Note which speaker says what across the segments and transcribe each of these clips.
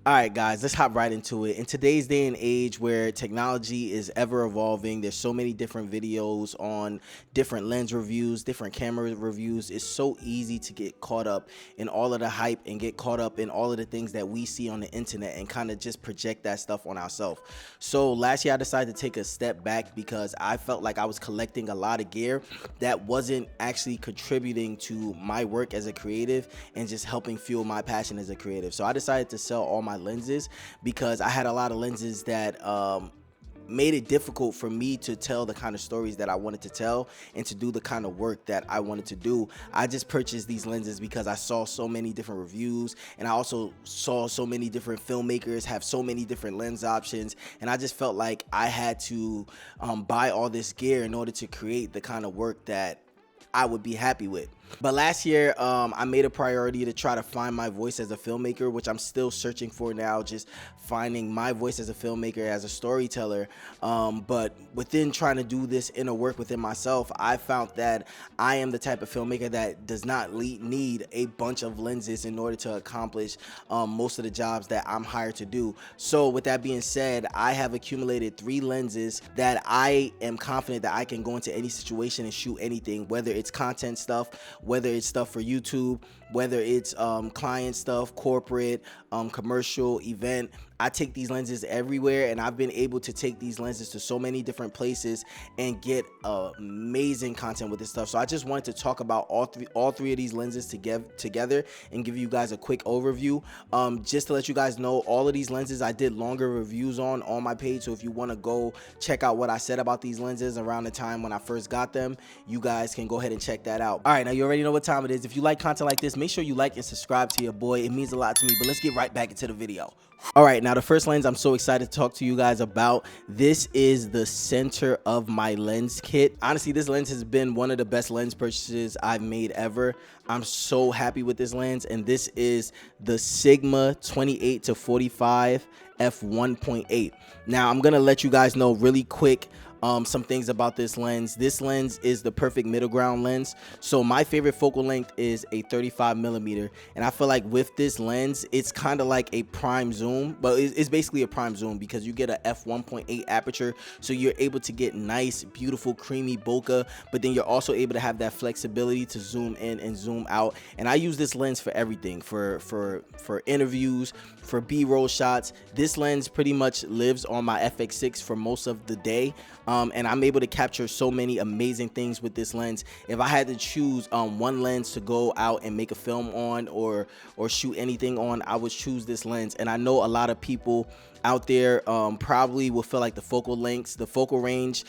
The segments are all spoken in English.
Speaker 1: All right, guys, let's hop right into it. In today's day and age where technology is ever evolving, there's so many different videos on different lens reviews, different camera reviews. It's so easy to get caught up in all of the hype and get caught up in all of the things that we see on the internet and kind of just project that stuff on ourselves. So last year I decided to take a step back because I felt like I was collecting a lot of gear that wasn't actually contributing to my work as a creative and just helping fuel my passion as a creative. So I decided to sell all my lenses because I had a lot of lenses that made it difficult for me to tell the kind of stories that I wanted to tell and to do the kind of work that I wanted to do. I just purchased these lenses because I saw so many different reviews, and I also saw so many different filmmakers have so many different lens options, and I just felt like I had to buy all this gear in order to create the kind of work that I would be happy with. But last year, I made a priority to try to find my voice as a filmmaker, which I'm still searching for now, just finding my voice as a filmmaker, as a storyteller. But within trying to do this inner work within myself, I found that I am the type of filmmaker that does not need a bunch of lenses in order to accomplish most of the jobs that I'm hired to do. So with that being said, I have accumulated 3 lenses that I am confident that I can go into any situation and shoot anything, whether it's content stuff, whether it's stuff for YouTube, whether it's client stuff, corporate, commercial, event. I take these lenses everywhere, and I've been able to take these lenses to so many different places and get amazing content with this stuff. So I just wanted to talk about all three of these lenses together and give you guys a quick overview. Just to let you guys know, all of these lenses I did longer reviews on my page. So if you want to go check out what I said about these lenses around the time when I first got them, you guys can go ahead and check that out. All right, now you already know what time it is. If you like content like this, make sure you like and subscribe to your boy. It means a lot to me. But let's get right back into the video. All right, now the first lens I'm so excited to talk to you guys about, this is the center of my lens kit. Honestly, this lens has been one of the best lens purchases I've made ever. I'm so happy with this lens, and this is the Sigma 28 to 45 f1.8. Now I'm gonna let you guys know really quick some things about this lens. This lens is the perfect middle ground lens. So my favorite focal length is a 35 millimeter, and I feel like with this lens, it's kind of like a prime zoom, but it's basically a prime zoom because you get a f1.8 aperture, so you're able to get nice, beautiful, creamy bokeh, but then you're also able to have that flexibility to zoom in and zoom out. And I use this lens for everything, for interviews, for B-roll shots. This lens pretty much lives on my FX6 for most of the day. And I'm able to capture so many amazing things with this lens. If I had to choose one lens to go out and make a film on or shoot anything on, I would choose this lens. And I know a lot of people out there probably will feel like the focal range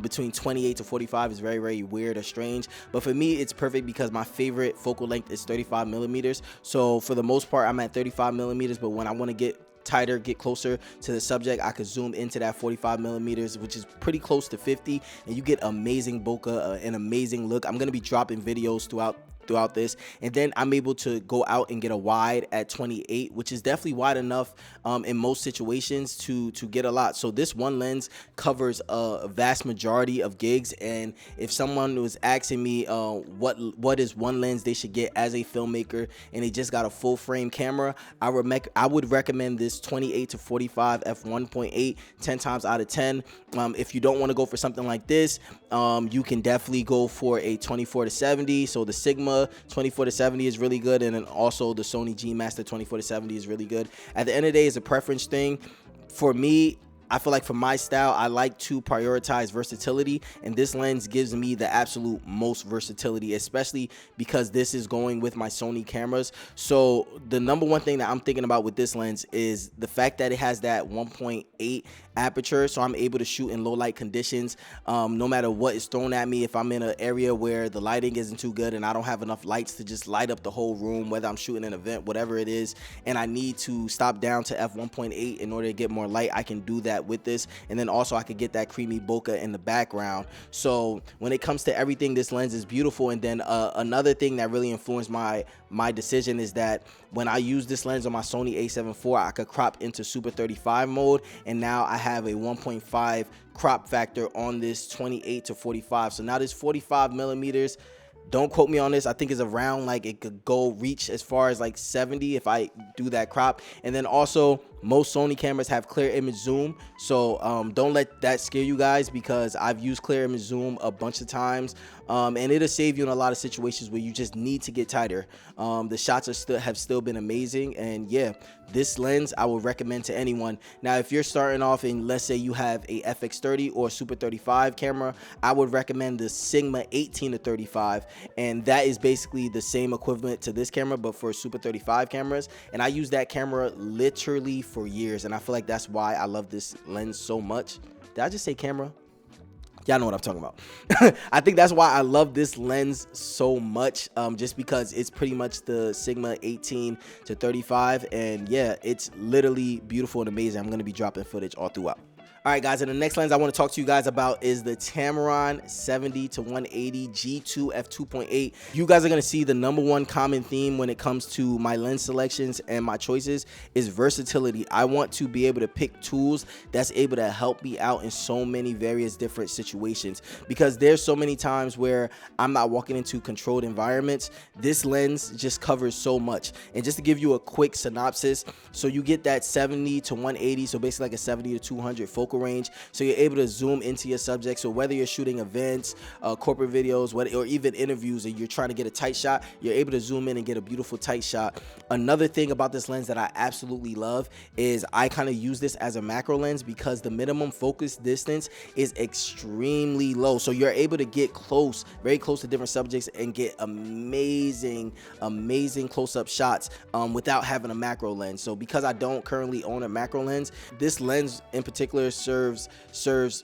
Speaker 1: between 28 to 45 is very, very weird or strange. But for me, it's perfect because my favorite focal length is 35 millimeters. So for the most part, I'm at 35 millimeters, but when I want to get tighter, get closer to the subject, I could zoom into that 45 millimeters, which is pretty close to 50, and you get amazing bokeh, an amazing look. I'm gonna be dropping videos throughout this, and then I'm able to go out and get a wide at 28, which is definitely wide enough in most situations to get a lot. So this one lens covers a vast majority of gigs, and if someone was asking me what is one lens they should get as a filmmaker and they just got a full frame camera, I would recommend this 28 to 45 f1.8 10 times out of 10. If you don't want to go for something like this, you can definitely go for a 24 to 70. So the Sigma 24 to 70 is really good, and then also the Sony G Master 24 to 70 is really good. At the end of the day, it's a preference thing. For me, I feel like for my style, I like to prioritize versatility, and this lens gives me the absolute most versatility, especially because this is going with my Sony cameras. So the number one thing that I'm thinking about with this lens is the fact that it has that 1.8 aperture, so I'm able to shoot in low light conditions no matter what is thrown at me. If I'm in an area where the lighting isn't too good and I don't have enough lights to just light up the whole room, whether I'm shooting an event, whatever it is, and I need to stop down to f1.8 in order to get more light, I can do that with this. And then also I could get that creamy bokeh in the background. So when it comes to everything, this lens is beautiful. And then another thing that really influenced my decision is that when I use this lens on my Sony a7 IV, I could crop into Super 35 mode, and now I have a 1.5 crop factor on this 28 to 45. So now this 45 millimeters Don't quote me on this. I think it's around, like, it could go reach as far as like 70 if I do that crop. And then also, most Sony cameras have clear image zoom, so don't let that scare you guys, because I've used clear image zoom a bunch of times, and it'll save you in a lot of situations where you just need to get tighter. The shots have still been amazing, and yeah, this lens I would recommend to anyone. Now, if you're starting off and let's say you have a FX30 or Super 35 camera, I would recommend the Sigma 18 to 35, and that is basically the same equivalent to this camera but for Super 35 cameras. And I use that camera literally for years, and I feel like that's why I love this lens so much. Did I just say camera? Y'all know what I'm talking about. I think that's why I love this lens so much, just because it's pretty much the Sigma 18 to 35, and yeah, it's literally beautiful and amazing. I'm going to be dropping footage all throughout. All right, guys, and the next lens I want to talk to you guys about is the Tamron 70 to 180 G2 f2.8. You guys are going to see the #1 common theme when it comes to my lens selections and my choices is versatility. I want to be able to pick tools that's able to help me out in so many various different situations, because there's so many times where I'm not walking into controlled environments. This lens just covers so much. And just to give you a quick synopsis, so you get that 70 to 180, so basically like a 70 to 200 focal range, so you're able to zoom into your subject. So whether you're shooting events, corporate videos, or even interviews, and you're trying to get a tight shot, you're able to zoom in and get a beautiful tight shot. Another thing about this lens that I absolutely love is I kind of use this as a macro lens, because the minimum focus distance is extremely low, so you're able to get close, very close to different subjects, and get amazing close-up shots without having a macro lens. So because I don't currently own a macro lens, this lens in particular serves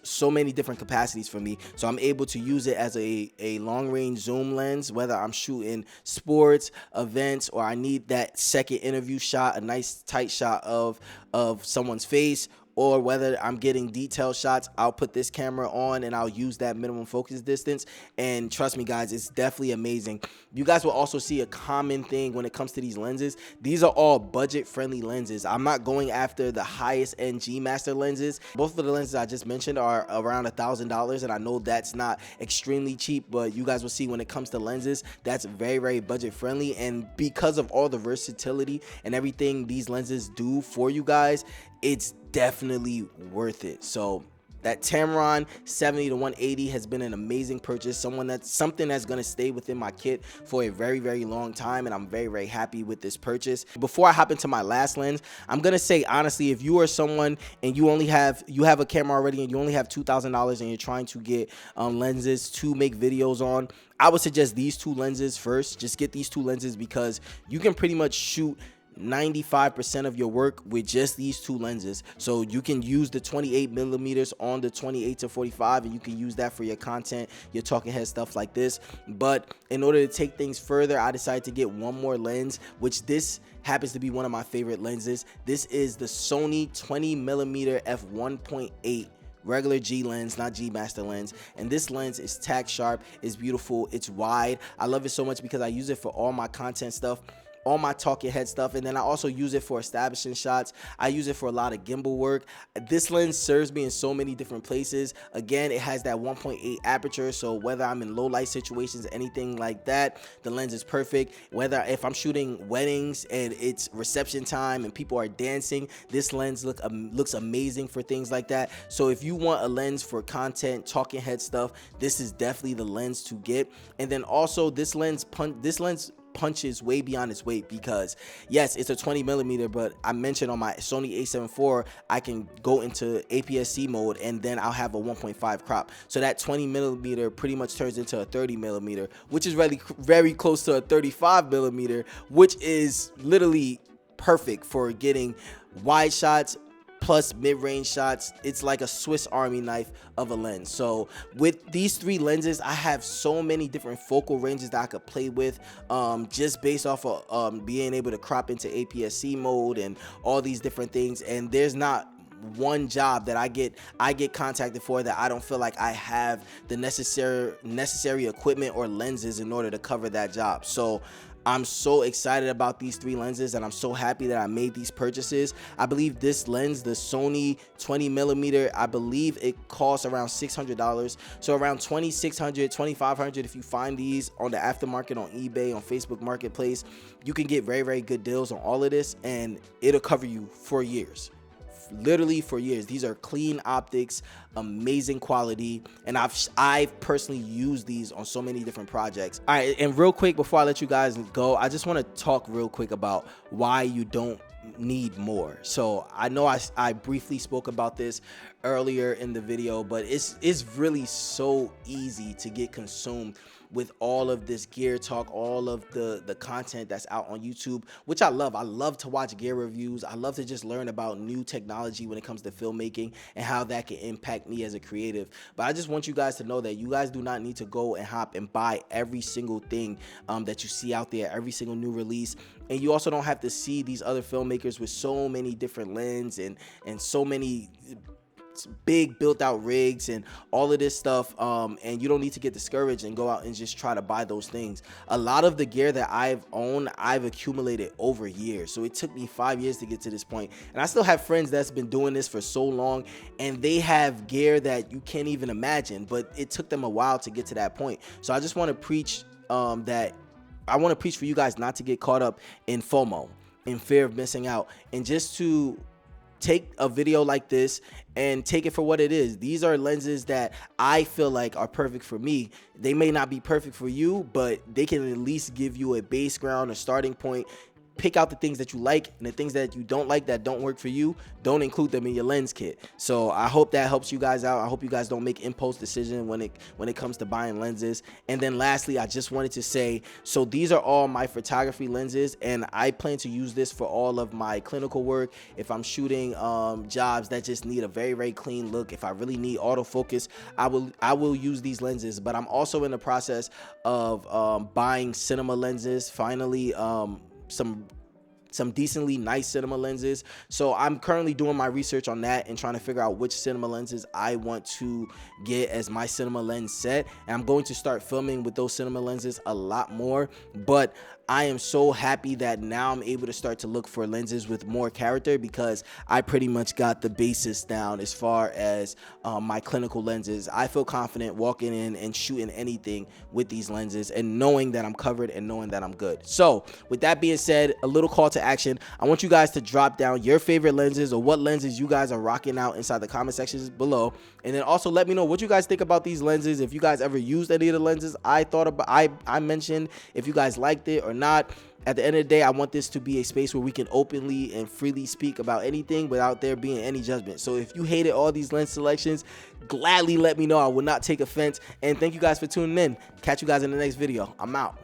Speaker 1: so many different capacities for me. So I'm able to use it as a long-range zoom lens, whether I'm shooting sports, events, or I need that second interview shot, a nice tight shot of someone's face, or whether I'm getting detailed shots. I'll put this camera on and I'll use that minimum focus distance, and trust me guys, it's definitely amazing. You guys will also see a common thing when it comes to these lenses. These are all budget friendly lenses. I'm not going after the highest end G Master lenses. Both of the lenses I just mentioned are around $1,000, and I know that's not extremely cheap, but you guys will see when it comes to lenses, that's very budget friendly. And because of all the versatility and everything these lenses do for you guys, it's definitely worth it. So that Tamron 70 to 180 has been an amazing purchase, something that's going to stay within my kit for a very long time, and I'm very happy with this purchase. Before I hop into my last lens, I'm going to say honestly, if you are someone and you have a camera already and you only have $2,000 and you're trying to get lenses to make videos on, I would suggest these two lenses first. Just get these two lenses, because you can pretty much shoot 95% of your work with just these two lenses. So you can use the 28 millimeters on the 28 to 45, and you can use that for your content, your talking head stuff like this. But in order to take things further, I decided to get one more lens, which this happens to be one of my favorite lenses. This is the Sony 20 millimeter f1.8 regular G lens, not G Master lens. And this lens is tack sharp, it's beautiful, it's wide. I love it so much because I use it for all my content stuff, all my talking head stuff, and then I also use it for establishing shots. I use it for a lot of gimbal work. This lens serves me in so many different places. Again, it has that 1.8 aperture, so whether I'm in low light situations, anything like that, the lens is perfect. Whether if I'm shooting weddings and it's reception time and people are dancing, this lens looks amazing for things like that. So if you want a lens for content, talking head stuff, this is definitely the lens to get. And then also this lens punches way beyond its weight, because yes, it's a 20 millimeter, but I mentioned on my Sony a7 IV I can go into APS-C mode, and then I'll have a 1.5 crop, so that 20 millimeter pretty much turns into a 30 millimeter, which is really very close to a 35 millimeter, which is literally perfect for getting wide shots plus mid-range shots. It's like a Swiss Army knife of a lens. So with these three lenses, I have so many different focal ranges that I could play with, just based off of being able to crop into APS-C mode and all these different things. And there's not one job that I get contacted for that I don't feel like I have the necessary equipment or lenses in order to cover that job. So I'm so excited about these 3 lenses, and I'm so happy that I made these purchases. I believe this lens, the Sony 20mm, I believe it costs around $600. So around $2,600, $2,500 if you find these on the aftermarket, on eBay, on Facebook Marketplace. You can get very, very good deals on all of this, and it'll cover you for years. Literally for years. These are clean optics, amazing quality, and I've personally used these on so many different projects. All right, and real quick before I let you guys go, I just want to talk real quick about why you don't need more. So I know I briefly spoke about this earlier in the video, but it's really so easy to get consumed with all of this gear talk, all of the content that's out on YouTube, which I love. I love to watch gear reviews. I love to just learn about new technology when it comes to filmmaking and how that can impact me as a creative. But I just want you guys to know that you guys do not need to go and hop and buy every single thing that you see out there, every single new release. And you also don't have to see these other filmmakers with so many different lenses and so many big built out rigs and all of this stuff, and you don't need to get discouraged and go out and just try to buy those things. A lot of the gear that I've owned, I've accumulated over years, so it took me 5 years to get to this point, and I still have friends that's been doing this for so long, and they have gear that you can't even imagine, but it took them a while to get to that point. So I just want to preach for you guys not to get caught up in FOMO, in fear of missing out, and just to take a video like this and take it for what it is. These are lenses that I feel like are perfect for me. They may not be perfect for you, but they can at least give you a base ground, a starting point. Pick out the things that you like, and the things that you don't like, that don't work for you, don't include them in your lens kit. So I hope that helps you guys out. I hope you guys don't make impulse decisions when it comes to buying lenses. And then lastly, I just wanted to say, so these are all my photography lenses, and I plan to use this for all of my clinical work. If I'm shooting jobs that just need a very, very clean look, if I really need autofocus, I will use these lenses. But I'm also in the process of buying cinema lenses. Finally, some decently nice cinema lenses. So I'm currently doing my research on that and trying to figure out which cinema lenses I want to get as my cinema lens set. And I'm going to start filming with those cinema lenses a lot more. But I am so happy that now I'm able to start to look for lenses with more character, because I pretty much got the basis down as far as my clinical lenses. I feel confident walking in and shooting anything with these lenses and knowing that I'm covered and knowing that I'm good. So with that being said, a little call to action. I want you guys to drop down your favorite lenses or what lenses you guys are rocking out inside the comment sections below. And then also let me know what you guys think about these lenses. If you guys ever used any of the lenses I mentioned, if you guys liked it or not. At the end of the day, I want this to be a space where we can openly and freely speak about anything without there being any judgment. So if you hated all these lens selections, gladly let me know. I will not take offense. And thank you guys for tuning in. Catch you guys in the next video. I'm out.